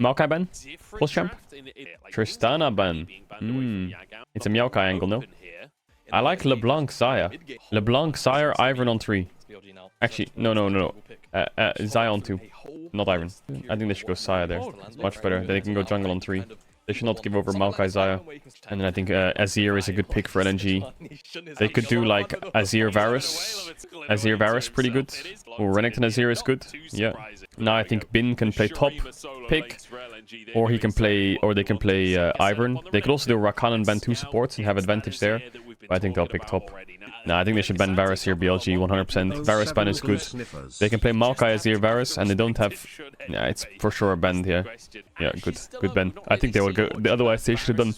Maokai ban? Plus champ? Tristana ban. It's a Maokai angle, no? I like LeBlanc Xayah. LeBlanc Xayah, Ivern on 3. Actually, no. Xayah on 2. Not Ivern. I think they should go Xayah there. It's much better. They can go jungle on 3. They should not give over Maokai Xayah. And then I think Azir is a good pick for LNG. They could do like Azir Varus. Azir Varus pretty good. Or Renekton Azir is good. Yeah. Now I think Bin can play top pick. Or he can play, or they can play Ivern. They could also do Rakan and ban 2 supports and have advantage there. But I think they'll pick top. Nah, I think they should ban Varus here, BLG, 100%. Varus ban is good. They can play Maokai Azir Varus, and they don't have... Yeah, it's for sure a ban here. Yeah, good ban. I think they would go... Otherwise, they should have done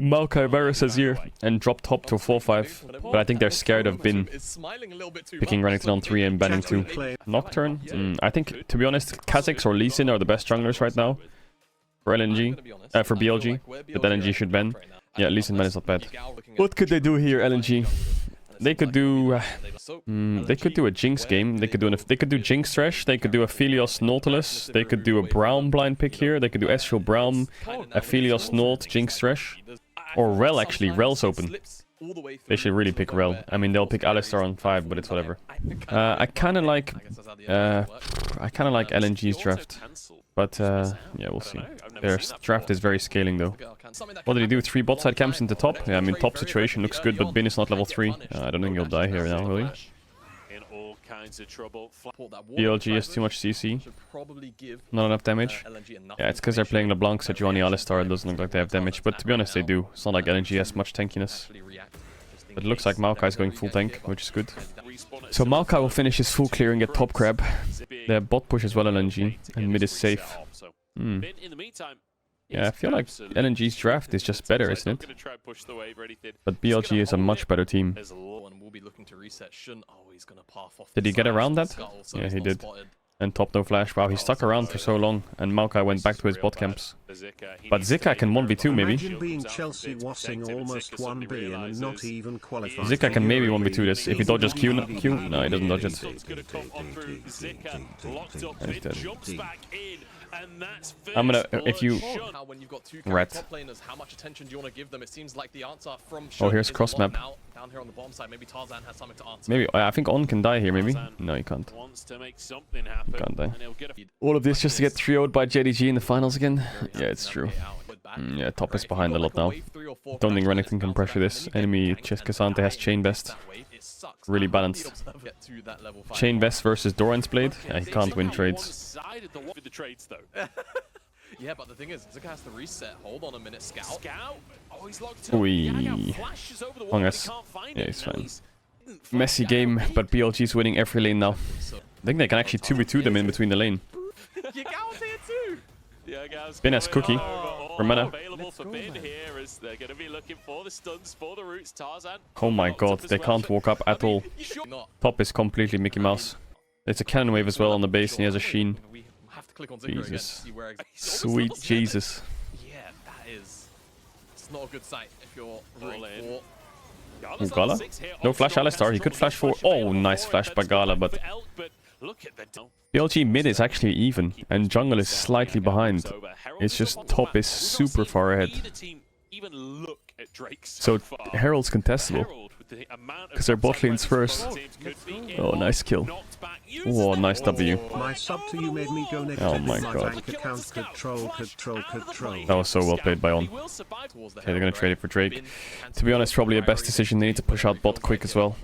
Maokai Varus Azir and drop top to 4-5. But I think they're scared of Bin picking Renekton on 3 and banning 2. Nocturne? I think, to be honest, Kha'Zix or Lee Sin are the best junglers right now. For LNG. For BLG. But LNG should ban. Yeah, Lee Sin ban is not bad. What could they do here, LNG? They could do a Jinx game. They could do Jinx Thresh. They could do a Philios Nautilus. They could do a Braum blind pick here. They could do Ezreal Braum, a Philios Naut, Jinx Thresh, or Rel actually. Rel's open. They should really pick Rel. I mean, they'll pick Alistar on 5, but it's whatever. I kind of like LNG's draft, but yeah, we'll see. Their draft is very scaling though. What did he do? 3 bot side camps into top? Yeah, I mean, top situation looks good, but Bin is not level 3. I don't think he'll die here now, will he? BLG has too much CC. Not enough damage. Yeah, it's because they're playing LeBlanc, Sejuani, Alistar. It doesn't look like they have damage, but to be honest, they do. It's not like LNG has much tankiness. But it looks like Maokai is going full tank, which is good. So Maokai will finish his full clearing at top crab. They have bot push as well, LNG, and mid is safe. Yeah, I feel like LNG's draft is just better, isn't it? But BLG is a much better team. Did he get around that? Yeah, he did. And top no flash. Wow, he stuck around for so long, and Maokai went back to his bot camps. But Zika can 1v2 maybe. Zika can maybe 1v2 this if he dodges Q. No, he doesn't dodge it. And he's dead. I'm gonna, if you... Rat. Oh, here's cross map. Maybe, I think On can die here, maybe? No, he can't. Can't die. All of this just to get 3-0'd by JDG in the finals again? Yeah, it's true. Yeah, top is behind a lot now. Don't think Renekton can pressure this. Enemy Cassante has Chain Vest. Really balanced. Chain Vest versus Doran's Blade? Yeah, he can't win trades. Yeah, but the thing is, Zika has to reset. Hold on a minute, Scout. Oh, he's locked up. Long as. Yeah, he's fine. Messy game, but BLG's winning every lane now. I think they can actually 2v2 them in between the lane. Bin has Cookie for mana. Oh my god, they can't walk up at all. Top is completely Mickey Mouse. There's a cannon wave as well on the base, and he has a Sheen. Jesus. Sweet Jesus. Yeah, that is... It's not a good sight if you're rooting for... Gala? No flash Alistar, he could flash for... Oh, nice flash by Gala, but... BLG mid is actually even, and jungle is slightly behind. It's just top is super far ahead. So Herald's contestable, because their bot lane's first. Oh, nice kill. Oh, nice W. Oh my god. That was so well played by On. Okay, they're gonna trade it for Drake. To be honest, probably a best decision. They need to push out bot quick as well.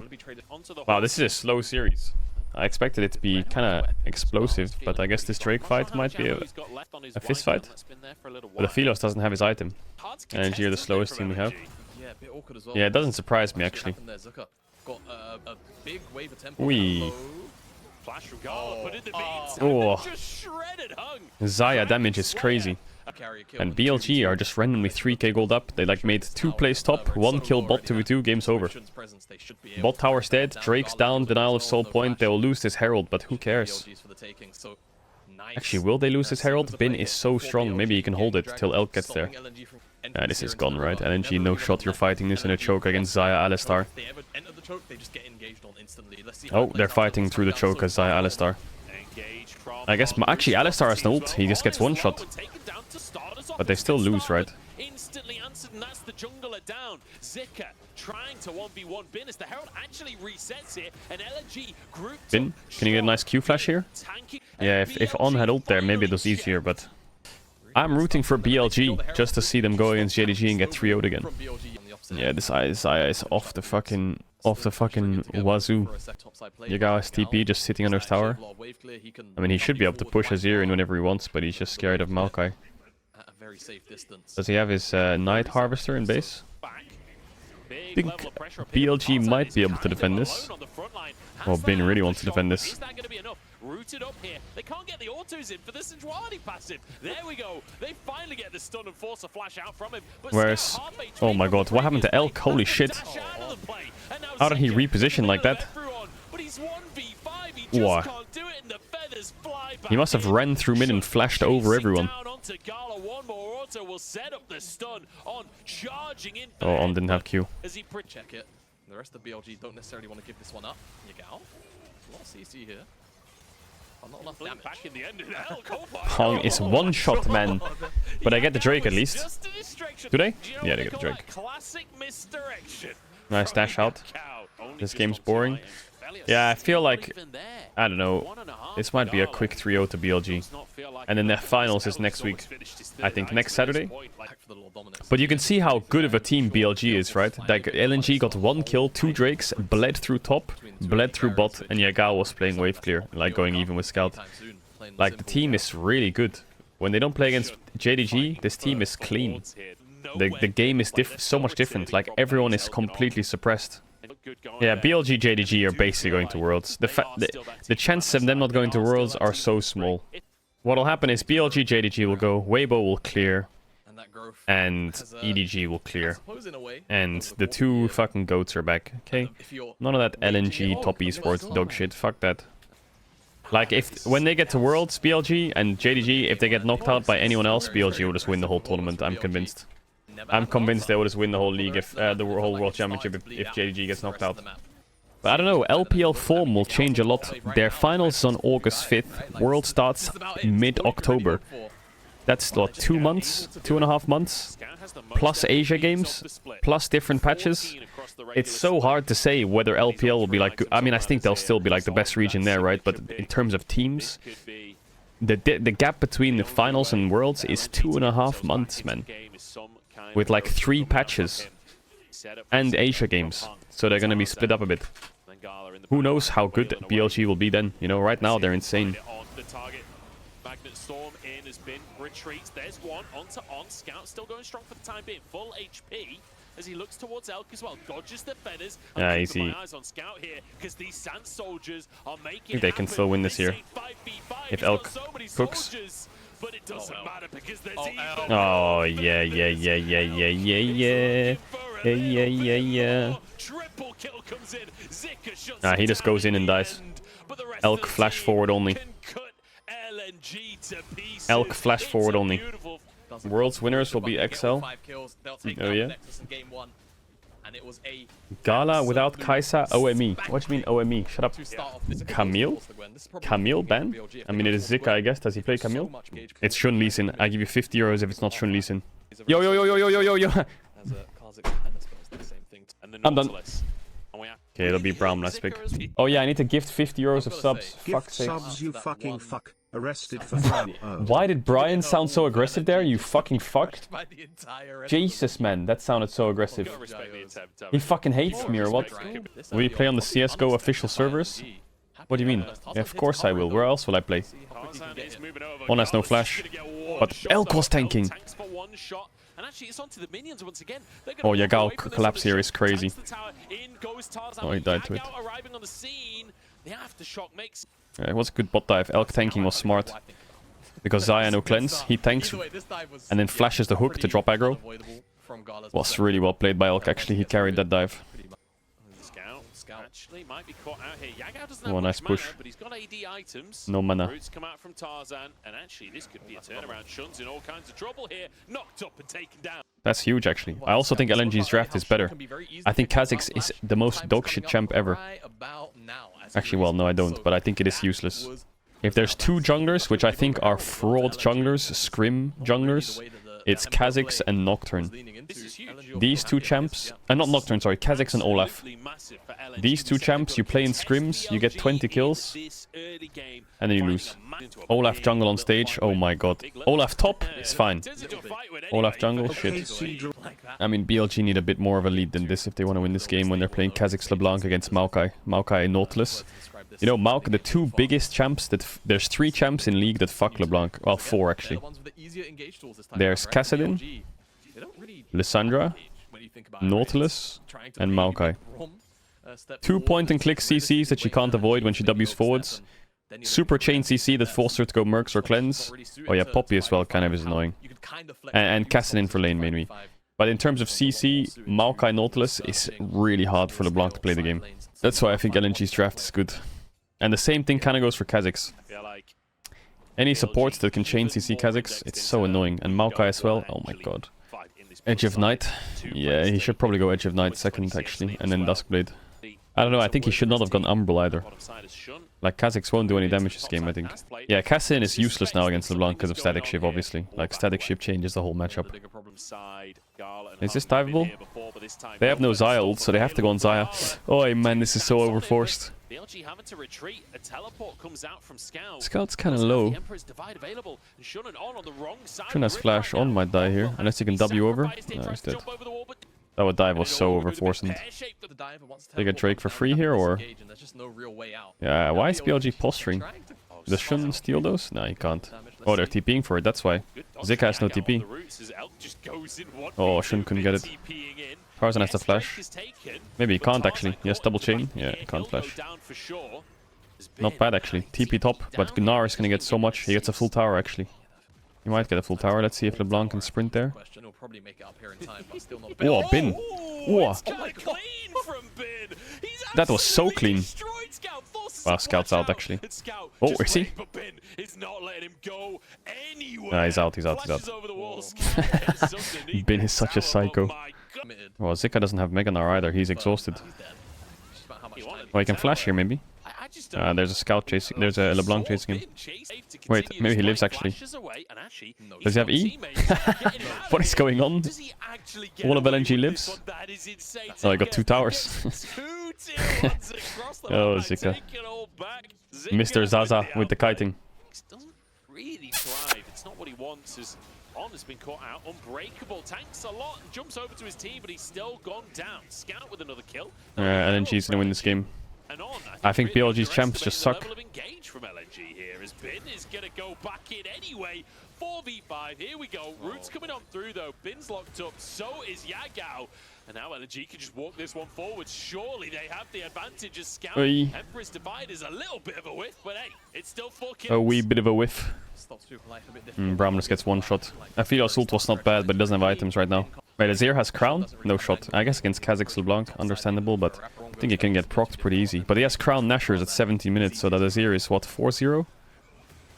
Wow, this is a slow series. I expected it to be kind of explosive, but I guess this Drake fight might be a fist fight. But the Philios doesn't have his item. And you're the slowest team we have. Yeah, it doesn't surprise me actually. Wee. Oh. Xayah damage is crazy. And BLG are just randomly 3k gold up. They like made 2 plays top, 1 kill bot 2v2, game's over. Bot tower's dead, Drake's down, denial of soul point. They will lose this Herald, but who cares? Actually, will they lose this Herald? Bin is so strong, maybe he can hold it till Elk gets there. This is gone, right? LNG, no shot, you're fighting this in a choke against Xayah Alistar. Oh, they're fighting through the choke as Xayah Alistar. I guess actually Alistar has no ult. He just gets one shot. But they still lose, right? Instantly answered, and that's the jungler down. Zika trying to 1v1 Bin as the Herald actually resets here, and LNG group. Bin, can you get a nice Q flash here? Yeah, if On had ult there, maybe it was easier, but I'm rooting for BLG just to see them go against JDG and get 3-0'd again. Yeah, this Aya is off the fucking wazoo. Yagao's TP just sitting under his tower. I mean, he should be able to push Azir in whenever he wants, but he's just scared of Maokai. Does he have his Night Harvester in base? I think BLG might be able to defend this. Well, Bin really wants to defend this. Rooted up here. They can't get the autos in for the Sensuality passive. There we go. They finally get the stun and force a flash out from him. Where's... Oh my god, what happened to Elk? Holy shit. How did he reposition like that? Wow. He must have ran through mid and flashed over everyone. Oh, On didn't have Q. Check it. The rest of BLG don't necessarily want to give this one up. Yagao. A lot of CC here. Not enough damage. Back in the end Hong is one shot, man. But I get the Drake at least. Do they? Yeah, they get the Drake. Nice dash out. This game's boring. Yeah, I feel like, I don't know, this might be a quick 3-0 to BLG. And then the finals is next week. I think next Saturday. But you can see how good of a team BLG is, right? Like, LNG got 1 kill, 2 Drakes, bled through top, bled through bot, and Yagao was playing wave clear, like going even with Scout. Like, the team is really good. When they don't play against JDG, this team is clean. The game is so much different, like everyone is completely suppressed. Yeah, BLG, JDG are basically going to Worlds. The chances of them not going to Worlds are so small. What'll happen is BLG, JDG will go, Weibo will clear, and EDG will clear. And the 2 fucking goats are back, okay? None of that LNG top esports dog shit, fuck that. Like, when they get to Worlds, BLG and JDG, if they get knocked out by anyone else, BLG will just win the whole tournament, I'm convinced. I'm convinced they will just win the whole league, if the whole World Championship, if JDG gets knocked out. But I don't know, LPL form will change a lot. Their finals is on August 5th. World starts mid-October. That's what, 2 months? 2.5 months? Plus Asia games? Plus different patches? It's so hard to say whether LPL will be like... I mean, I think they'll still be like the best region there, right? But in terms of teams, the gap between the finals and Worlds is 2.5 months, man. With like 3 patches. And Asia games. So they're gonna be split up a bit. Who knows how good BLG will be then? You know, right now they're insane. Storm in has been retreats. There's one onto On. Scout still going strong for the time being. Full HP as he looks towards Elk as well. Dodges the feathers. Yeah, easy. My eyes on Scout here because these Sand Soldiers are making. I think they can still win this here. If Elk cooks. But it doesn't matter because there's Oh yeah. Triple kill comes in. Zika shuts Nah, he just goes in and dies. Elk flash forward only. Elk flash forward only. World's winners will be XL. Oh yeah. Gala without Kaisa OME. What do you mean OME? Shut up. Camille? Camille ban? I mean, it is Zika, I guess. Does he play Camille? It's Shun Lee Sin. I give you 50 euros if it's not Shun Lee Sin. Yo. I'm done. Okay, it'll be Braum last pick. Oh yeah, I need to gift 50 euros of subs. Fuck's sake. Subs, you fucking fuck. Arrested for fun. Why did Brian sound so aggressive there? You fucking fuck. Jesus, man, that sounded so aggressive. He fucking hates me or what? Will you play on the CSGO official servers? What do you mean? Yeah, of course I will. Where else will I play? One has no flash. But Elk was tanking. Oh, Yagao collapse here is crazy. Oh, he died to it. Yeah, it was a good bot dive. Elk tanking was smart. Because Xayah no cleanse, he tanks and then flashes the hook to drop aggro. Was really well played by Elk, actually. He carried that dive. Oh, nice push. No mana. That's huge, actually. I also think LNG's draft is better. I think Kha'Zix is the most dogshit champ ever. Actually, well, no, I don't, but I think it is useless. if there's two junglers, which I think are fraud junglers, scrim junglers, it's Kha'Zix and Nocturne. These two champs, not Nocturne, sorry, Kha'Zix and Olaf. These two champs, you play in scrims, you get 20 kills, and then you lose. Olaf jungle on stage, oh my god. Olaf top is fine. Olaf jungle, shit. I mean, BLG need a bit more of a lead than this if they want to win this game when they're playing Kha'Zix LeBlanc against Maokai. Maokai Nautilus. You know, Maokai, the two biggest champs that... There's 3 champs in League that fuck LeBlanc. Well, 4 actually. There's Caedrel, Lissandra, Nautilus, and Maokai. 2 point-and-click CCs that she can't avoid when she W's forwards. Super chain CC that forces her to go Mercs or Cleanse. Oh yeah, Poppy as well kind of is annoying. And Cassidy for lane mainly. But in terms of CC, Maokai Nautilus is really hard for LeBlanc to play the game. That's why I think LNG's draft is good. And the same thing kind of goes for Kha'Zix. Any supports that can chain CC Kha'Zix, it's so annoying. And Maokai as well, oh my god. Edge of Night. Yeah, he should probably go Edge of Night second actually, and then Duskblade. I don't know, I think he should not have gone Umbral either. Like, Kha'Zix won't do any damage this game, I think. Yeah, Cassian is useless now against LeBlanc because of Static Shiv, obviously. Like, Static Shiv changes the whole matchup. Is this diveable? They have no Xayah ult, so they have to go on Xayah. Oh man, this is so overforced. Scout's kind of low. Shun has flash on might die here, unless he can W over. No, he's dead. That dive was so overforced. They get Drake for free here, or... Yeah, why is BLG posturing? Does Shun steal those? No, he can't. Oh, they're TPing for it, that's why. Zika has no TP. Oh, Shun couldn't get it. Tarzan has to flash. Maybe he can't actually. He has double chain. Yeah, he can't flash. Not bad actually. TP top, but Gunnar is gonna get so much. He gets a full tower actually. He might get a full tower. Let's see if LeBlanc can sprint there. Whoa, Bin. Whoa. That was so clean. Wow, Scout's out actually. Oh, is he? Nah, he's out, he's out, he's out. Bin is such a psycho. Well, Zika doesn't have Mega Gnar either. He's exhausted. Oh, he can flash here maybe. There's a Scout chasing. There's a LeBlanc chasing him. Wait, maybe he lives actually. Does he have E? What is going on? All of LNG lives? Oh, I got 2 towers. Oh, Zika. Mr. Zaza with the kiting. Really thrive. It's not what he wants. As On has been caught out. Unbreakable tanks a lot and jumps over to his team, but he's still gone down. Scout with another kill. LNG's gonna win this game. I think BLG's champs just suck. From LNG here as Bin is gonna go back in anyway. 4v5. Here we go. Roots coming on through though. Bin's locked up. So is Yagao. And now LNG can just walk this one forward. Surely they have the advantage as Scout. Emperor's Divide is a little bit of a whiff, but hey, it's still 4 kills. A wee bit of a whiff. Bramless gets 1 shot. I feel ult was not bad, but it doesn't have items right now. Wait, Azir has Crown? No shot. I guess against Kha'Zix LeBlanc, understandable, but I think he can get procced pretty easy. But he has Crown Nashers at 17 minutes, so that Azir is, what, 4-0?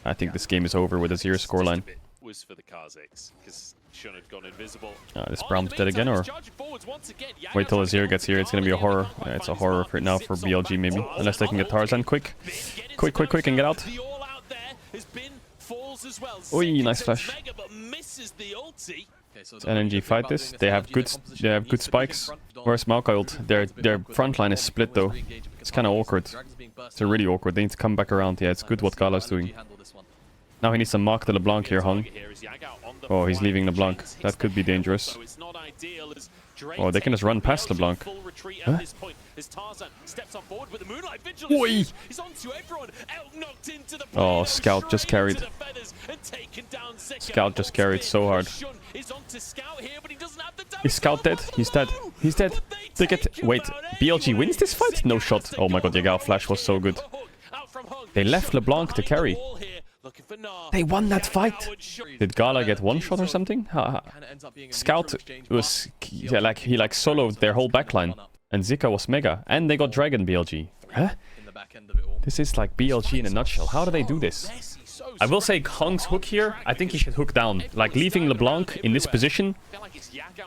I think this game is over with Azir's scoreline. Was for the Kha'Zix, because Shun had gone invisible. This Bram's dead again, or? Wait till Azir gets here, it's gonna be a horror. Yeah, it's a horror for now for BLG maybe. Unless they can get Tarzan quick. Quick, and get out. Oi, nice flash. LNG fight this. They have good spikes. Where's Maokai ult? Their front line is split though. It's kind of awkward. It's really awkward. They need to come back around. Yeah, it's good what Gala's doing. Now he needs to mark the LeBlanc here, Hung. Oh, he's leaving LeBlanc. That could be dangerous. Oh, they can just run past LeBlanc. Huh? Oi! Oh, Scout just carried. Scout just carried so hard. Is Scout dead? He's dead. He's dead. They get... Wait, BLG wins this fight? No shot. Oh my god, Yagao flash was so good. They left LeBlanc to carry. They won that fight. Did Gala get 1 shot or something? Scout was... Yeah, he soloed their whole backline. And Zika was mega. And they got Dragon BLG. Huh? This is like BLG in a nutshell. How do they do this? I will say Hung's hook here, I think he should hook down. Like leaving LeBlanc in this position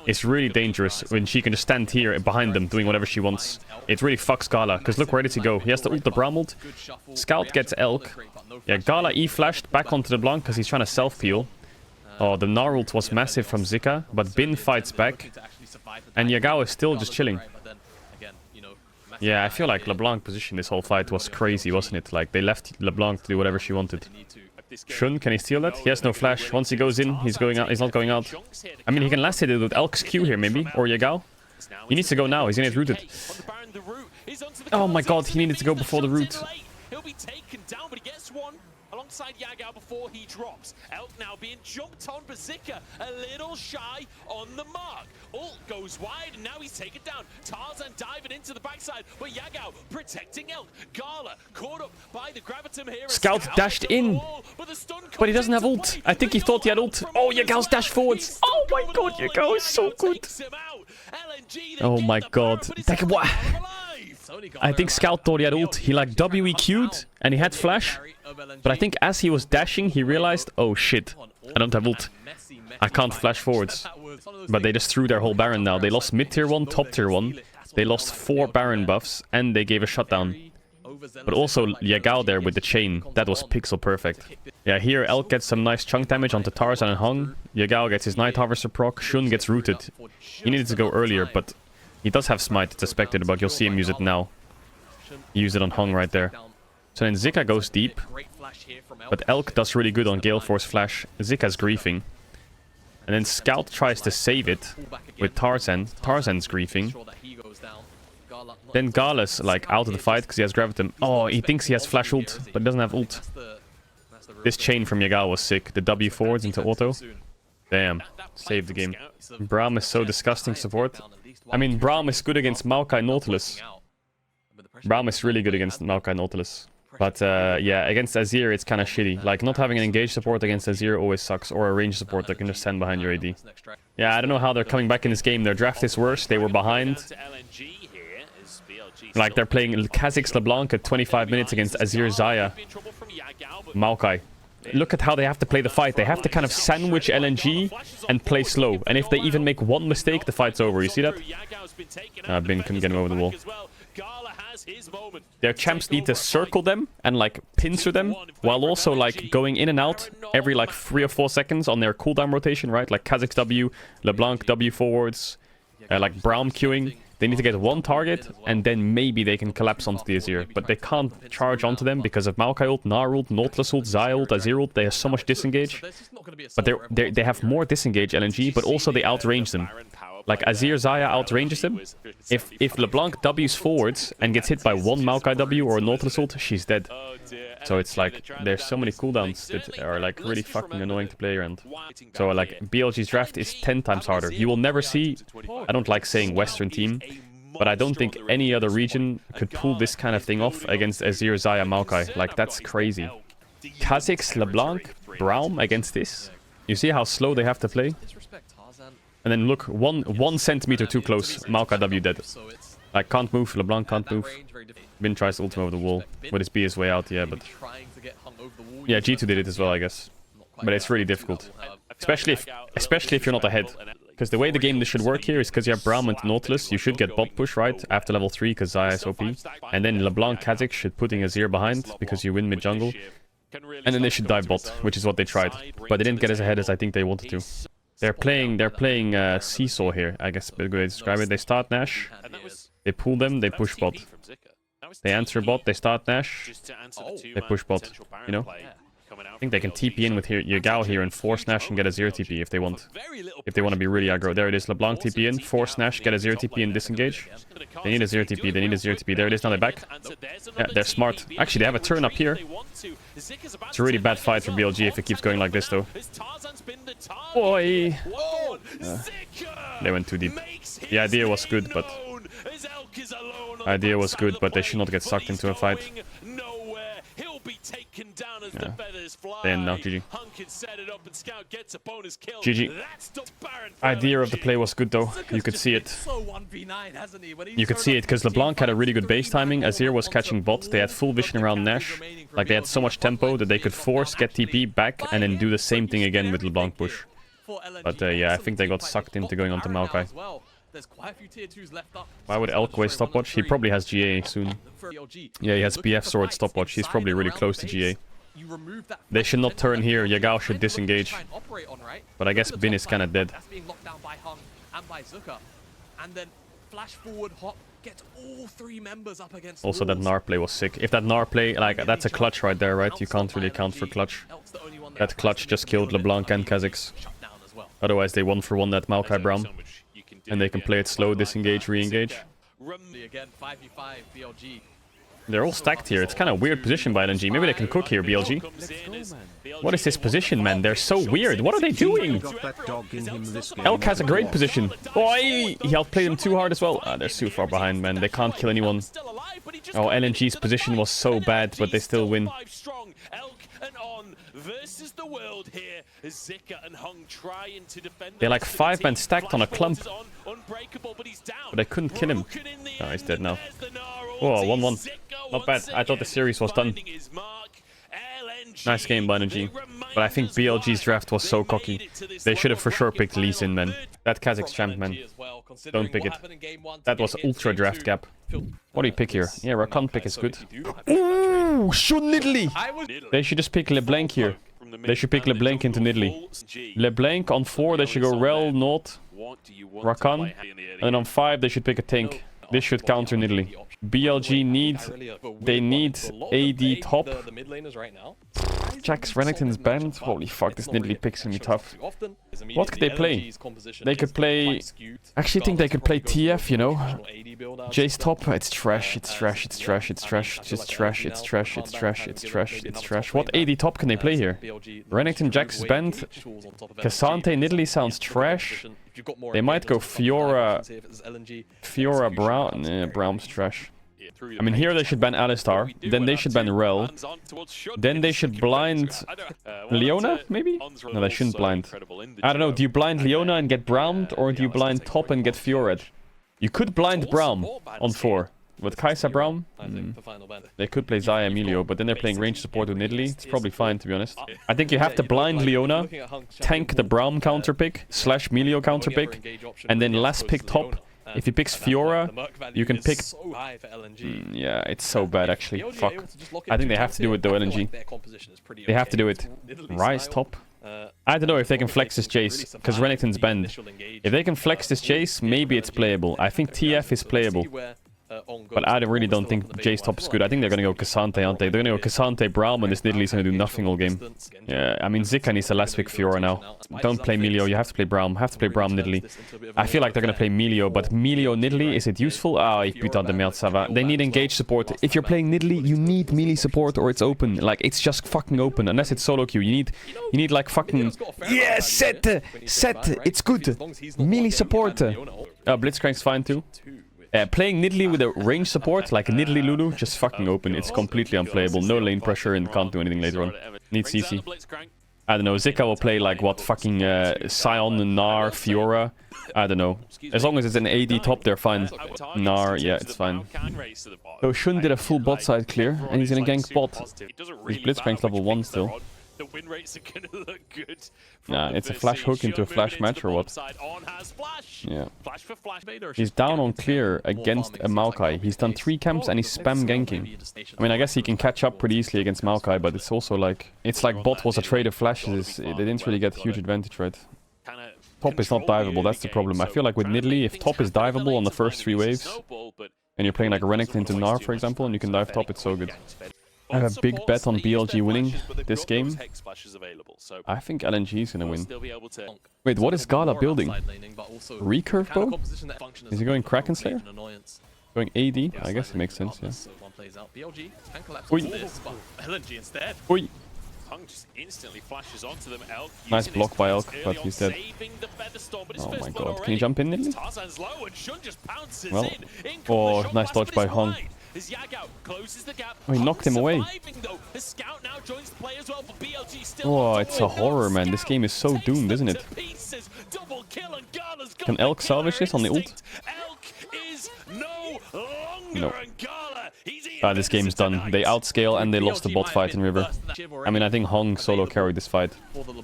is really dangerous when she can just stand here behind them doing whatever she wants. It really fucks Gala, because look, where did he go? He has to ult the Bram ult. Scout gets Elk. Yeah, Gala E-flashed back onto the Blanc because he's trying to self-peel. Oh, the Gnarled was massive from Zika, but Bin fights back. And Yagao is still just chilling. Yeah, I feel like LeBlanc position this whole fight was crazy, wasn't it? Like, they left LeBlanc to do whatever she wanted. Shun, can he steal that? He has no flash. Once he goes in, he's going out. He's not going out. I mean, he can last hit it with Elk's Q here, maybe. Or Yagao. He needs to go now. He's gonna get rooted. Oh my god, he needed to go before the root. He'll be taken down, but he gets one alongside Yagao before he drops. Elk now being jumped on, but Zika a little shy on the mark. Ult goes wide, and now he's taken down. Tarzan diving into the backside, but Yagao protecting Elk. Gala caught up by the Gravitum here. Scout dashed in, but he doesn't have ult. I think he thought he had ult. Oh, Yagao's dash forwards. Oh my god, Yagao is so good. Oh my god. What? I think Scout thought he had ult. He like WEQ'd and he had flash. But I think as he was dashing, he realized, oh shit, I don't have ult. I can't flash forwards. But they just threw their whole Baron now. They lost mid tier 1, top tier 1. They lost 4 Baron buffs and they gave a shutdown. But also Yagao there with the chain. That was pixel perfect. Yeah, here Elk gets some nice chunk damage onto Tarzan and Hung. Yagao gets his Night Harvester proc. Shun gets rooted. He needed to go earlier, but he does have smite. It's expected, but you'll see him use it now. Use it on Hung right there. So then Zika goes deep, but Elk does really good on Gale Force Flash. Zika's griefing. And then Scout tries to save it with Tarzan. Tarzan's griefing. Then Gala's like out of the fight because he has Gravitum. Oh, he thinks he has Flash ult, but doesn't have ult. This chain from Yagao was sick. The W forwards into auto. Damn. Saved the game. Braum is so disgusting support. I mean, Braum is good against Maokai Nautilus. Braum is really good against Maokai Nautilus. But yeah, against Azir it's kind of shitty. Like, not having an engaged support against Azir always sucks. Or a ranged support that can just stand behind your AD. Yeah, I don't know how they're coming back in this game. Their draft is worse. They were behind. Like, they're playing Kha'Zix LeBlanc at 25 minutes against Azir Xayah. Maokai. Look at how they have to play the fight. They have to kind of sandwich LNG and play slow. And if they even make one mistake, the fight's over. You see that? Bin couldn't get him over the wall. Their champs need to circle them and like pincer them while also like going in and out every like 3 or 4 seconds on their cooldown rotation, right? Like Kha'Zix W, LeBlanc W forwards, like Braum queuing. They need to get one target and then maybe they can collapse onto the Azir. But they can't charge onto them because of Maokai ult, Gnar ult, Nautilus ult, Xayah ult, Azir ult. They have so much disengage. But they have more disengage LNG, but also they outrange them. Like Azir Xayah outranges them. If LeBlanc W's forwards and gets hit by one Maokai W or a Nautilus ult, she's dead. So it's like, there's so many cooldowns that are like really fucking annoying to play around. So like, BLG's draft is 10 times harder. You will never see, I don't like saying Western team, but I don't think any other region could pull this kind of thing off against Azir Xayah Maokai. Like, that's crazy. Kha'Zix LeBlanc Braum against this. You see how slow they have to play? And then look, one centimeter too close, Maokai W dead. Like, can't move, LeBlanc can't move. Bin tries to ult him over the wall. With his B his way out, yeah, but... Yeah, G2 did it as well, I guess. But it's really difficult. Especially if you're not ahead. Because the way the game should work here is because you have Braum and Nautilus, you should get bot push, right? After level 3, because Xayah is OP. And then LeBlanc Kha'Zix should putting Azir behind, because you win mid-jungle. And then they should dive bot, which is what they tried. But they didn't get as ahead as I think they wanted to. They're playing Seesaw here, I guess, the way to describe it. They start Nash, they pull them, they push bot. They answer bot, they start Nash, they push bot, you know? I think they can TP in with Yagao here and force Nash and get a 0 TP if they want. If they want to be really aggro. There it is, LeBlanc TP in, force Nash, get a 0 TP and disengage. They need a 0 TP, they need a 0 TP. There it is, now they're back. Yeah, they're smart. Actually, they have a turn up here. It's a really bad fight for BLG if it keeps going like this, though. Boy! They went too deep. The idea was good, but... they should not get sucked into a fight. Yeah. Then now, GG. GG. Idea of the play was good though. You could see it. You could see it because LeBlanc had a really good base timing. Azir was catching bot. They had full vision around Nash. Like, they had so much tempo that they could force, get TP back, and then do the same thing again with LeBlanc push. But yeah, I think they got sucked into going onto Maokai. Why would Elk waste stopwatch? He probably has GA soon. Yeah, he has BF sword stopwatch. He's probably really close to GA. you remove that. They should not turn here. Yagao should Kind of looking to disengage. try and operate on, right? But I guess On the Bin top is kind of line, dead. That's being locked down by Hung and by Zuka. And then flash forward, Hop gets all 3 members up against Also, that walls. Gnar play was sick. If that Gnar play, like, that's a clutch right there, right? You can't really account for clutch. Elk's the only one That clutch just killed LeBlanc and Kha'Zix. shut down as well. Otherwise, they 1-for-1 that Maokai Braum. And they can play it slow, disengage, re-engage. Again, 5v5 BLG. They're all stacked here. It's kind of weird position by LNG. Maybe they can cook here, BLG. What is this position, man? They're so weird. What are they doing? Got that dog in him this game. Elk has a great position. Oh, he outplayed them too hard as well. Ah, they're too far behind, man. They can't kill anyone. Oh, LNG's position was so bad, but they still win. Versus the world here as Zika and Hung trying to defend. They're like 5-man stacked on a clump. Unbreakable, but he's down. But I couldn't kill him. Oh, he's dead now. Oh, 1-1. Not bad. I thought the series was done. Nice game by NG. But I think BLG's draft was so cocky. They should have for sure picked Lee Sin, man. That Kha'Zix champ, man. Don't pick it. That was ultra draft gap. What do you pick here? Yeah, Rakan pick is good. Ooh, shoot Nidalee! They should just pick LeBlanc here. They should pick LeBlanc into Nidalee. LeBlanc on 4, they should go Rel, Naut, Rakan. And then on 5, they should pick a tank. This should counter Nidalee. BLG they need AD top. Jax Renekton's banned. Holy fuck, this Nidalee pick's gonna be tough. What could they play? They could play... I actually think they could play TF, you know? Jace top, it's trash, it's trash, it's trash, it's trash, just trash, it's trash, it's trash, it's trash, it's trash. What AD top can they play here? Renekton Jax is banned. Cassante Nidalee sounds trash. They might go Fiora Braum. Nah, Braum's trash. I mean, here they should ban Alistar, then they should ban Rel, then they should blind Leona, maybe? No, they shouldn't blind. I don't know, do you blind Leona and get Braum, or do you blind top and get Fiored? You could blind Braum on 4. With Kai'Sa Braum, they could play Xayah Emilio, but then they're playing range support with Nidalee. It's probably fine, to be honest. I think you have to blind Leona, tank the Braum counter pick, / Melio counter pick, and then last pick top. If he picks Fiora, you can pick... yeah, it's so bad, actually. Fuck. I think they have to do it, though, LNG. They have to do it. Ryze top? I don't know if they can flex this Jace, because Renekton's banned. If they can flex this Jace, maybe it's playable. I think TF is playable. But I really don't think Jace top is good. I think they're gonna go Cassante, aren't they? They're gonna go Cassante, Braum, and this Nidalee's gonna do nothing all game. Yeah, I mean, Zika needs a last pick Fiora now. Don't play Melio, you have to play Braum. Have to play Braum Nidalee. I feel like they're gonna play Melio, but Melio Nidalee, is it useful? Ah, ik putain de merde, ça va. They need engage support. If you're playing Nidalee, you need melee support or it's open. Like, it's just fucking open, unless it's solo queue. You need like fucking... Yeah, set! It's good! Melee support! Blitzcrank's fine too. Playing Nidalee with a range support, like a Nidalee Lulu, just fucking open. It's completely unplayable. No lane pressure and can't do anything later on. Need CC. I don't know, Zika will play like what, fucking Sion, Gnar, Fiora. I don't know. As long as it's an AD top, they're fine. Gnar, yeah, it's fine. So Shun did a full bot side clear, and he's gonna gank bot. He's Blitzcrank's level 1 still. The win rates are gonna look good. Nah, it's a flash hook into a flash match or what? Yeah. He's down on clear against a Maokai. He's done 3 camps and he's spam ganking. I mean, I guess he can catch up pretty easily against Maokai, but it's also like... It's like bot was a trade of flashes. They didn't really get huge advantage, right? Top is not diveable, that's the problem. I feel like with Nidalee, if top is diveable on the first 3 waves, and you're playing like a Renekton into Gnar, for example, and you can dive top, it's so good. I have a big bet on BLG winning this game. I think LNG is gonna win. Wait, what is Gala building? Recurve bow? Is he going Kraken Slayer? Going AD? I guess it makes sense, yeah. Oi! Oi! Hung just instantly flashes onto them. Elk nice block by Elk, but he's dead. Oh my god, can you jump in, Nidalee? Well, oh, nice dodge by Hung. Oh, he knocked him away. Oh, it's a horror, man. This game is so doomed, isn't it? Can Elk salvage this on the ult? No. This game's done. They outscale and they lost the bot fight in River. I mean, I think Hong solo carried this fight.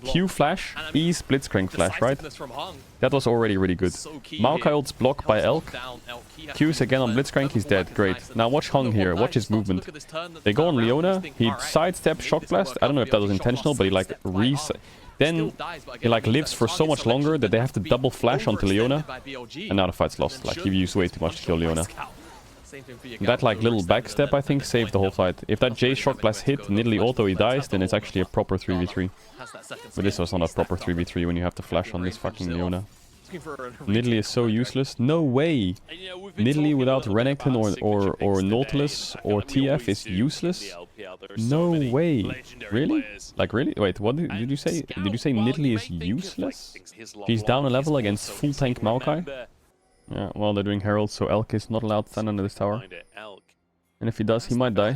Q flash, E Blitzcrank flash, right? That was already really good. Maokai ult's blocked by Elk. Q's again on Blitzcrank, he's dead. Great. Now watch Hong here, watch his movement. They go on Leona, he sidesteps Shock Blast. I don't know if that was intentional, but he like then he like lives for so much longer that they have to double flash onto Leona. And now the fight's lost. Like he used way too much to kill Leona. That like little backstep I think saved the whole fight. If that J Shock Blast hit Nidalee auto he dies, then it's actually a proper 3v3. But this was not a proper 3v3 when you have to flash on this fucking Leona. Nidalee is so useless. No way! Nidalee without Renekton or Nautilus or TF is useless? No way! Really? Like really? Wait, what did you say? Did you say Nidalee is useless? He's down a level against full tank Maokai? Yeah, well they're doing Herald, so Elk is not allowed to stand under this tower. And if he does, he might die.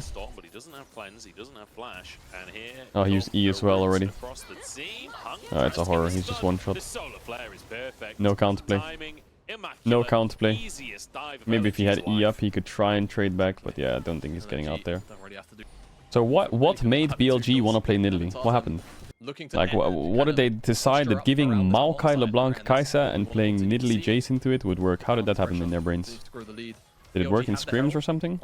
Oh, he used E as well already. Oh, it's a horror, he's just one shot. No counterplay. No counterplay. Maybe if he had E up, he could try and trade back, but yeah, I don't think he's getting out there. So what made BLG want to play Nidalee? What happened? Like, what did they decide that giving Maokai, LeBlanc, Kai'Sa and playing Nidalee Jace into it would work? How did that happen in their brains? Did it work in scrims or something?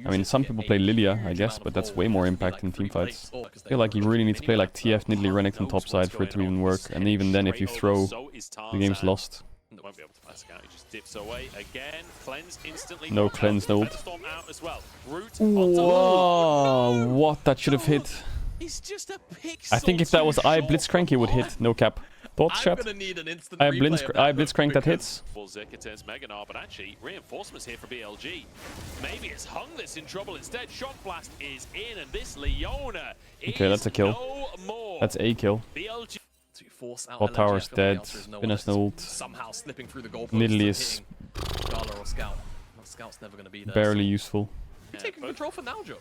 I mean, some people play Lilia, I guess, but that's way more impact in teamfights. I feel like you really need to play like TF, Nidalee, Renekton topside for it to even work. And even then, if you throw, the game's lost. No cleanse, no ult. Whoa, what? That should have hit. I think if that was I Blitzcrank, it would hit. No cap. Thoughts, chat? I Blitzcrank that hits. But actually, reinforcements here for BLG. Maybe it's Hung that's in trouble instead. Shock Blast is in, and this Leona. Okay, that's a kill. That's a kill. Bot tower's dead. Pinna's no ult. Nidalee is barely useful. Taking control for now, Joe.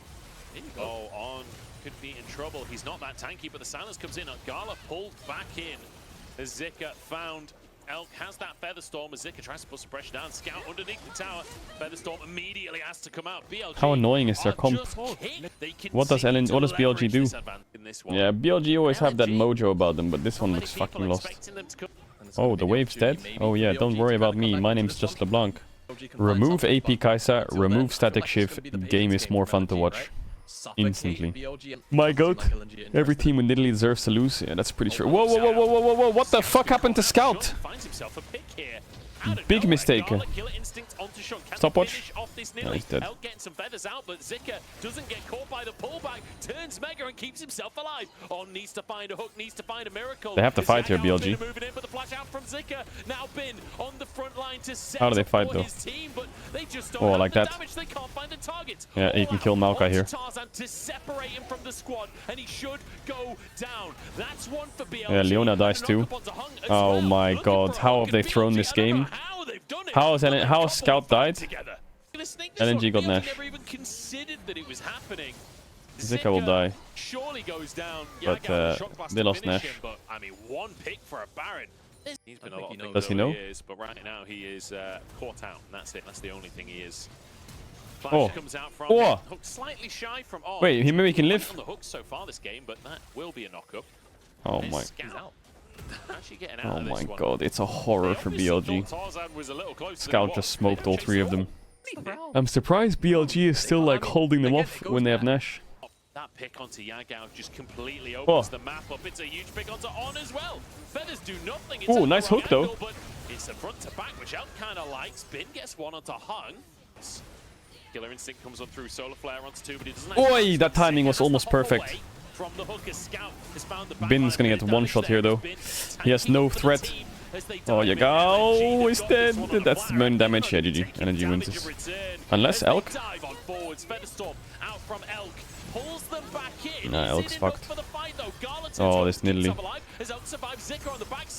Oh, on could be in trouble. He's not that tanky, but the silence comes in. Gala pulled back in. As Zika found Elk has that Featherstorm as Zika tries to put some pressure down. Scout underneath the tower. Featherstorm immediately has to come out. BLG How annoying is their comp? What does BLG do? Yeah, BLG always have that mojo about them, but this one looks fucking lost. Oh, the wave's dead? Oh yeah, don't worry about me. My name's just LeBlanc. Remove AP Kai'Sa, remove Static Shift. The game is more fun to watch. Instantly. My god. Every team with Nidalee deserves to lose. Yeah, that's pretty sure. Whoa, whoa, whoa, whoa, whoa, whoa, whoa. What the fuck happened to Scout? Big mistake. Stopwatch. No, he's dead. Some feathers out, but Zika doesn't get caught by the pullback. Turns Mega and keeps himself alive. On needs to find a hook, needs to find a miracle. They have to fight here, BLG. Now Bin on the front line to set How do they fight though? Team, but they just don't oh, like that. They can't find the target. Yeah, he can kill Maokai here. To separate him from the squad, and he should go down. That's one for BLG. Yeah, Leona dies too. Oh my god, how have they thrown this game? How has Scout died? LNG got Nash. Zika will die. Surely goes down. But they lost Nash. But I mean, one pick for a Baron. He's been a lot of Does he know? But right now he is caught out. And that's it. That's the only thing he is. Oh. Comes out from oh. Hook slightly shy from on. Wait, maybe he can live. On the hook so far this game, but that will be a knock-up. Oh my. Oh my god, it's a horror for BLG. Scout just smoked all three of them. I'm surprised BLG is still like holding them off when they have Nash. That pick onto Yagao just completely opens the map up. It's a huge pick onto On as well. Feathers do nothing. Oh, nice hook though. But it's the front to back, which Elk kind of likes. Bin gets one onto Hung. Killer Instinct comes on through. Solar Flare onto two, but he doesn't. Oi, that timing was almost perfect. Bin's gonna get one shot here though. He has no threat. Oh, Yagao is dead. That's the main damage. Yeah, GG. Energy wins this. Unless Elk. Nah, Elk's fucked. Oh, this Nidalee.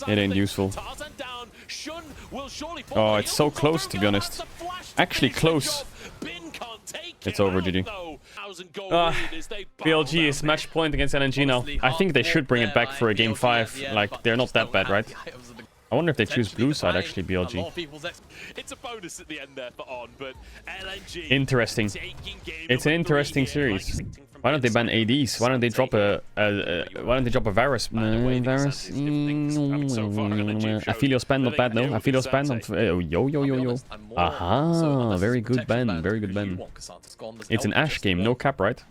It ain't useful. Oh, it's so close to be honest. Actually close. It's over, GG. BLG is match point against LNG now. I think they should bring it back for a game 5. Like, they're not that bad, right? I wonder if they choose blue side actually, A lot BLG. of people's It's a bonus at the end there for On, but LNG Interesting. taking game It's an number 3 interesting here, series. like from Why don't they ban inside. ADs? Why don't they drop a why don't they drop a Varus? Varus. Aphelios ban, not bad, no. Aphelios ban, not yo. Aha, very good ban, very good ban. It's an Ashe game, no cap, right?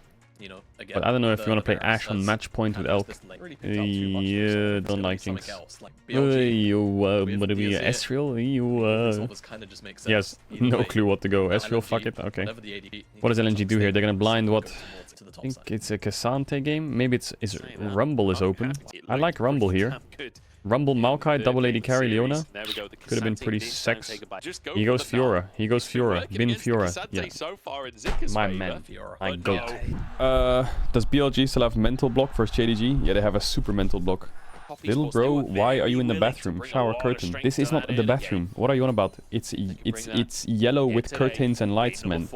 But I don't know if you want to play Ashe on match point with Elk. Yeah, don't like things. What do we, Ezreal? Yes, no clue what to go. Ezreal, fuck it, okay. What does LNG do here? They're gonna blind what? I think it's a Cassante game. Maybe it's Rumble is open. I like Rumble here. Rumble, Maokai, double AD carry, Leona. Could have been pretty sex. He goes Fiora. He goes Fiora. Bin Fiora. Yeah. My man. My goat. Does BLG still have mental block versus JDG? Yeah, they have a super mental block. Little bro, why are you in the bathroom? Shower curtain. This is not the bathroom. What are you on about? It's yellow with curtains and lights, man.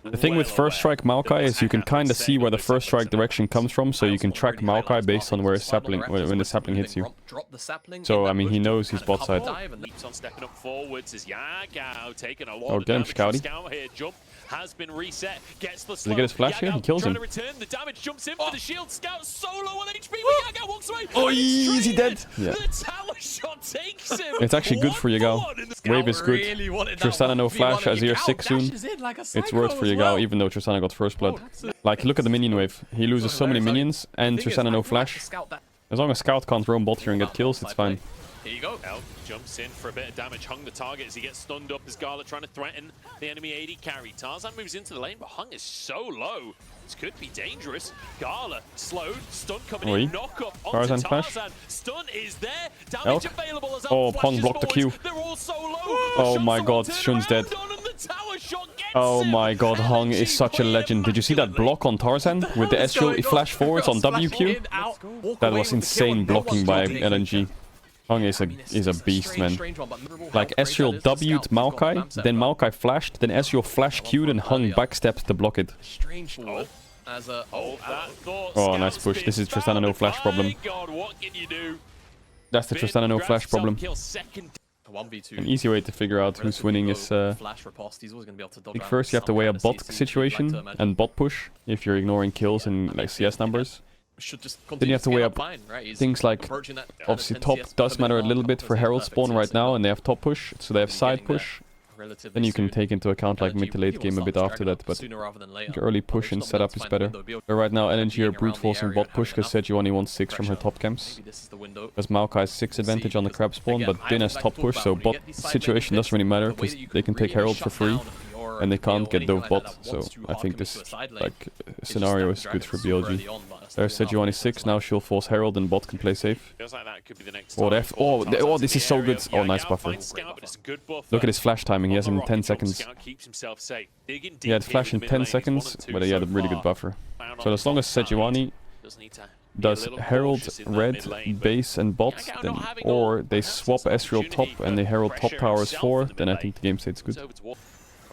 The thing with first strike Maokai is you can kind of see where the first strike direction comes from, so you can track Maokai based on where sapling when the sapling hits you. So I mean, he knows he's bot side. Oh, get him, Scouty. Has been reset. Gets the Does he get his flash here? He kills him. Return. The damage jumps in for the shield. Scout solo on HP. Yagao walks away. Oh, is he dead? Yeah. The tower shot takes him. It's actually good for Yagao. Wave is good. Tristana no flash, Azir 6 soon. It's worth for Yagao, even though Tristana got first blood. Like, look at the minion wave. He loses so many minions, and Tristana no flash. As long as Scout can't roam bot here and get kills, it's fine. Here you go. Elk jumps in for a bit of damage. Hung the target as he gets stunned up as Gala trying to threaten the enemy AD carry. Tarzan moves into the lane, but Hung is so low. This could be dangerous. Gala slowed, stun coming in, knock up onto Tarzan Tarzan. flash. Stun is there. Damage Elk. available as Oh, Pong blocked the Q. They're all so low. Oh my god, Shun's dead. Oh my god, Hung is such a legend. Did you see that block on Tarzan with the Ezreal flash forwards on WQ? That was insane blocking by LNG. Hung is a beast, man. Like, Ezreal W'd Maokai, then Maokai flashed, then Ezreal flash Q'd and Hung backstepped to block it. Oh, nice push. This is Tristana no flash problem. That's the Tristana no flash problem. An easy way to figure out who's winning is... I think first you have to weigh a bot situation and bot push if you're ignoring kills and like CS numbers. Then you have to weigh up things like, obviously top does matter a little bit for Herald spawn right now, and they have top push, so they have side push. Then you can take into account like mid to late game a bit after that, but early push and setup is better. But right now LNG are brute forcing bot push because Sejuani wants 6 from her top camps. Because Maokai has 6 advantage on the crab spawn, but Din has top push, so bot situation doesn't really matter because they can take Herald for free. And they can't get dove bot, so I think this like scenario is good for BLG. There's Sejuani 6, now she'll force Herald and bot can play safe. Oh, this is so good. Oh, nice buffer. Look at his flash timing, he has him in 10 seconds. He had flash in 10 seconds, but he had a really good buffer. So as long as Sejuani does Herald, red, base and bot, then, or they swap Ezreal top and they Herald top towers 4, then I think the game state's good.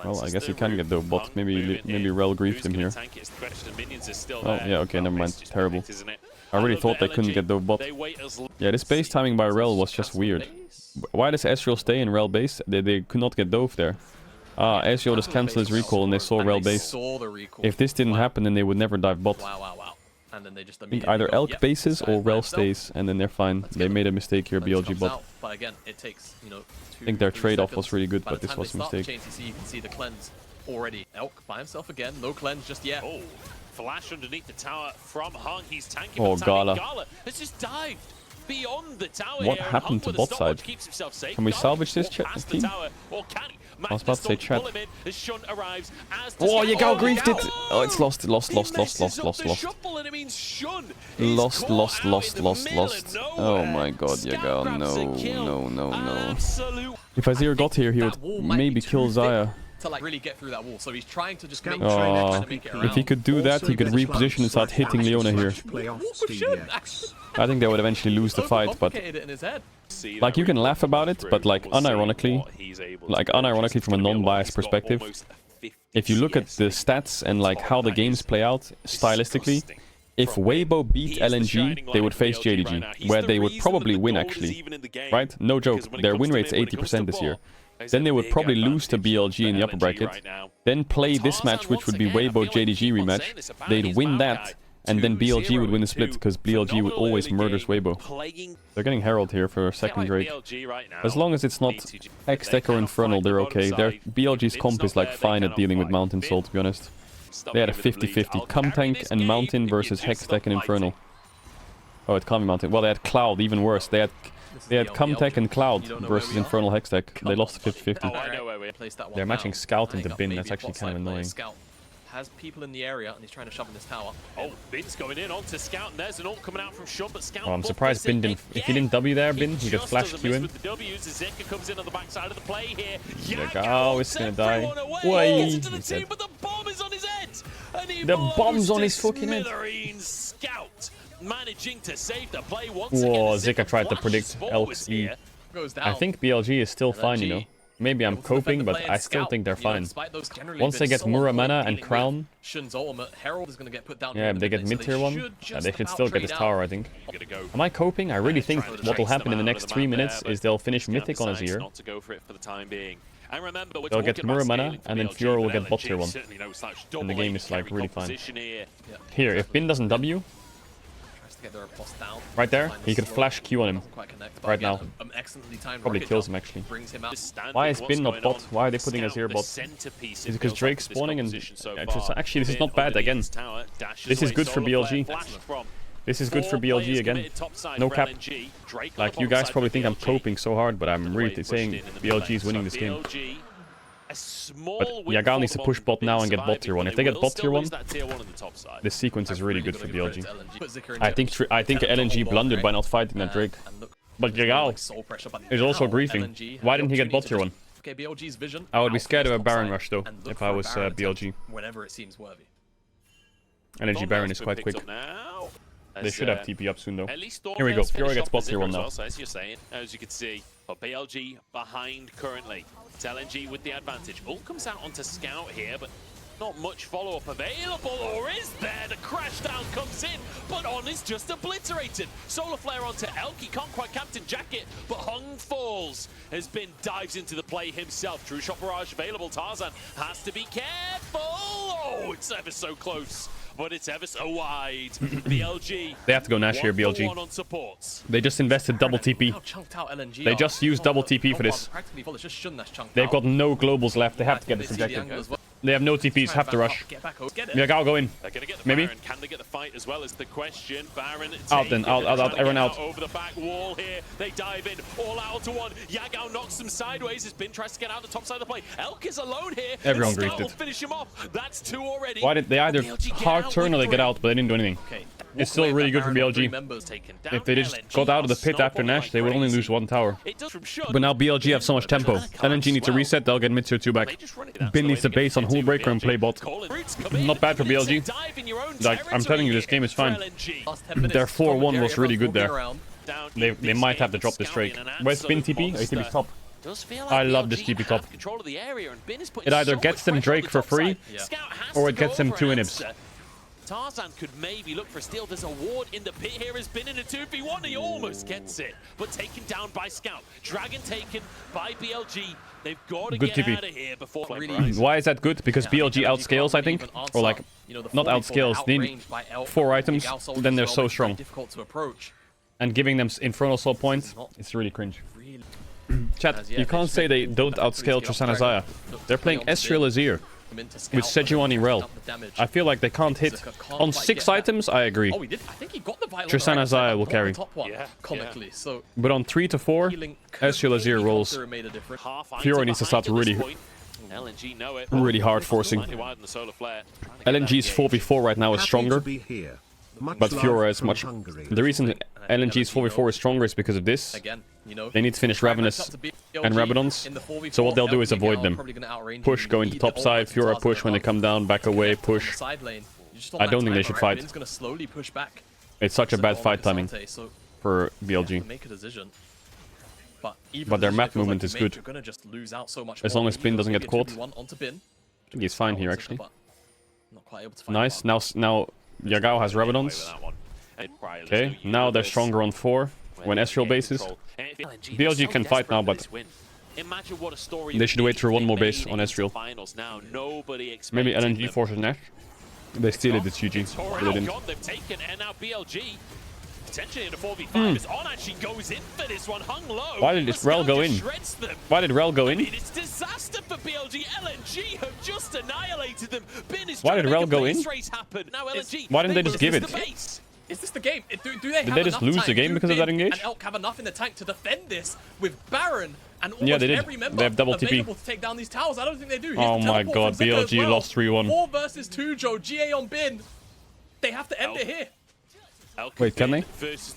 Well, I guess he can get the bot. Maybe Rel griefed him here. Oh, yeah, okay, never mind. Terrible. I really thought they couldn't get the bot. Yeah, this base timing by Rel was just weird. Why does Ezreal stay in Rel base? They could not get dove there. Ah, Ezreal just cancelled his recall and they saw Rel base. If this didn't happen, then they would never dive bot. I think either Elk bases or Rel stays, and then they're fine. They made a mistake here, BLG bot. I think their trade-off was really good, but this was a mistake. You can see the cleanse already. Elk by himself again, no cleanse just yet. Oh, flash underneath the tower from Hung. He's tanking. Oh, Gala. Gala has just dived beyond the tower. What happened to bot side? Can we salvage this team? I was about to say chat. Oh, Yagao griefed it! Oh, it's lost. Lost. Oh my god, Yagao, no. If Azir got here, he would maybe kill Xayah. To like really get through that wall, so he's trying to just make if he could do that, he could reposition and start hitting Leona here. I think they would eventually lose the fight, but like you can laugh about it, but like unironically from a non-biased perspective, if you look at the stats and like how the games play out stylistically, If Weibo beat LNG, they would face JDG, where they would probably win actually. Right? No joke, their win rate's 80% this year. Then they would probably lose to BLG in the upper bracket. Then play this match, which would be Weibo JDG rematch. They'd win that, and then BLG would win the split, because BLG would always murders Weibo. They're getting Herald here for a second Drake. As long as it's not Hextech or Infernal, they're okay. BLG's comp is like fine at dealing with Mountain Soul, to be honest. They had a 50-50 Cum Tank and Mountain versus Hextech and Infernal. Oh, it can't be Mountain. Well, they had Cloud, even worse. They had Cum Tech and Cloud versus Infernal Hextech. They lost 50-50. They're matching Scout into Bin. That's actually kind of annoying. Has people in the area and he's trying to shove in this tower. Oh, Bin's going in onto Scout, and there's an ult coming out from Shun, but Scout. Oh, I'm surprised Bin didn't. If he didn't W there, Bin, he could flash Q in. With the W's, Zeka comes in on the backside of the play here. Yagao is gonna die. Wait, But the bomb is on his head. The bomb's on his fucking head. Scout managing to save the play once Whoa, again. Zeka tried to predict Elk's E. I think BLG is still fine, you know. Maybe I'm coping, but I still think they're fine. Once they get Muramana and Crown, yeah, they get mid-tier 1, yeah, they should still get this tower, I think. Am I coping? I really think what will happen in the next 3 minutes is they'll finish Mythic on Azir. They'll get Muramana, and then Fiora will get bot tier 1. And the game is like really fine. Here, if Bin doesn't W, right there, he could flash Q on him right now. Probably kills him actually. Why is Bin not bot? Why are they putting Azir bot? Is it because Drake's spawning and... Actually, this is not bad again. This is good for BLG. This is good for BLG again. No cap. Like, you guys probably think I'm coping so hard, but I'm really saying BLG is winning this game. But Yagao needs to push bot now and get bot tier 1. If they get bot tier 1, this sequence is really good for BLG. I think LNG blundered by not fighting that Drake. But Yagao is also griefing. Why didn't he get bot tier 1? I would be scared of a Baron rush though, if I was BLG. LNG Baron is quite quick. They should have TP up soon though. Here we go. Fiora gets bot tier 1 now. As you can see, but BLG behind currently. It's LNG with the advantage. Ult comes out onto Scout here, but not much follow-up available, or is there? The crash down comes in, but On is just obliterated. Solar Flare onto Elk. He can't quite Captain Jacket, but Hung falls. Has been dives into the play himself. True Shot Barrage available. Tarzan has to be careful. Oh, it's ever so close. But it's ever so wide. BLG. They have to go Nash here, BLG. They just invested double TP. They just used double TP for this. They've got no globals left. They have to get this objective. They have no TPs, have to rush. Yagao, go in. Maybe? Can they get the fight as well as the question? Baron out then, out, everyone out. Over the back wall here. They dive in, all out to one. Yagao knocks them sideways as Bin tries to get out the top side of the play. Elk is alone here. Everyone griefed it. Finish him off. That's 2 already. Why did they either hard turn or they get out, but they didn't do anything. It's still really good for BLG. If they just got out of the pit after Nash, they would only lose 1 tower. But now BLG have so much tempo. LNG needs to reset, they'll get mid tier 2 back. Bin needs to base on Hullbreaker and play bot. Not bad for BLG. Like, I'm telling you, this game is fine. Their 4-1 was really good there. They might have to drop this Drake. Where's Bin TP? Oh, TP's top. I love this TP top. It either gets them Drake for free, or it gets them 2 inhibs. Tarzan could maybe look for a steal. There's a ward in the pit here. Has been in a 2v1. He almost gets it, but taken down by Scout. Dragon taken by BLG. They've got to get out of here before. Why is that good? Because BLG outscales, I think, or like not outscales. They need 4 items, then they're so strong. And giving them Infernal Soul points, it's really cringe. Chat, you can't say they don't outscale Tristana Xayah. They're playing Ezreal Azir with Sejuani Rel. I feel like they can't hit. On 6 items, I agree. Tristana Xayah will carry. But on 3 to 4, Ezreal Azir rolls. Fiora needs to start really hard forcing. LNG's 4v4 right now is stronger. But Fiora is much... The reason LNG's 4v4 is stronger is because of this. They need to finish Ravenous and Rabadons. So what they'll do is avoid them. Push, go into top side, Fiora push when they come down, back away, push. I don't think they should fight. It's such a bad fight timing for BLG. But their map movement is good. As long as Bin doesn't get caught. I think he's fine here actually. Nice, now Yagao has Rabadons. Okay, now they're stronger on 4 when Ezreal bases. BLG can fight now, but they should wait for one more base on Ezreal. Maybe LNG forces Nash. They steal it, it's GG. But they didn't. They've taken, and now BLG potentially in a 4v5 as On actually goes in for this one, hung low. Why did this Rel go in? Why did Rel go in? I mean, it's disaster for BLG. LNG have just annihilated them. Bin is Why did Rel go in? Now LNG, Why didn't they just give it? Is this the game? Do they Did they just lose the game because of that engage? And Elk have enough in the tank to defend this with Baron and almost Yeah, they did. every member They have double TP. available to take down these towers? I don't think they do. Here's Oh the my teleport god, from Zika as BLG well. lost 3-1. 4 versus 2, Joe. GA on Bin. They have to end it here. Wait, can they? It's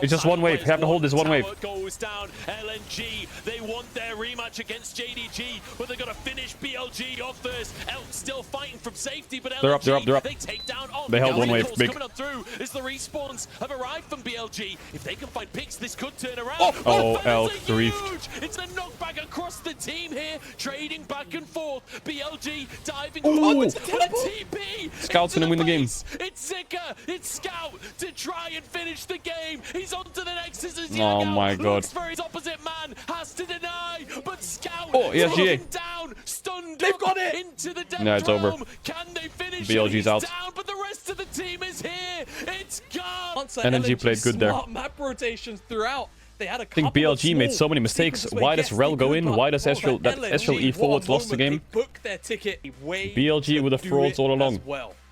just one wave. They have to hold this one wave. Goes down. LNG, they want their rematch against JDG, but they're gonna finish BLG off first. Elk still fighting from safety, but LNG, They're up. they take down On. They held one wave, big. Coming on through as the respawns have arrived from BLG. If they can find picks, this could turn around. Oh, fans Elk are griefed. huge. It's a knockback across the team here, trading back and forth. BLG diving Ooh. it's a TP. Scout's gonna into win the game. base. It's Zika, it's Scout to try and finish the game. He's on to the next. This is Oh Yago. my god. Looks for his opposite man, has to deny, but Scout yes, GA. down, stunned They've up got it. into the death No, it's over. realm. Can they finish? BLG's He's out. down, but the rest of the team is here. It's gone. LNG played good there. Smart map rotations throughout. They had a I think couple of BLG made small so many mistakes. sequences where, Why yes, does Rel they go could, in? but Why does for Ezreal, that LNG, Ezreal E what a forwards lost the moment. game? They booked their ticket way BLG to with the do frauds it all along. as well.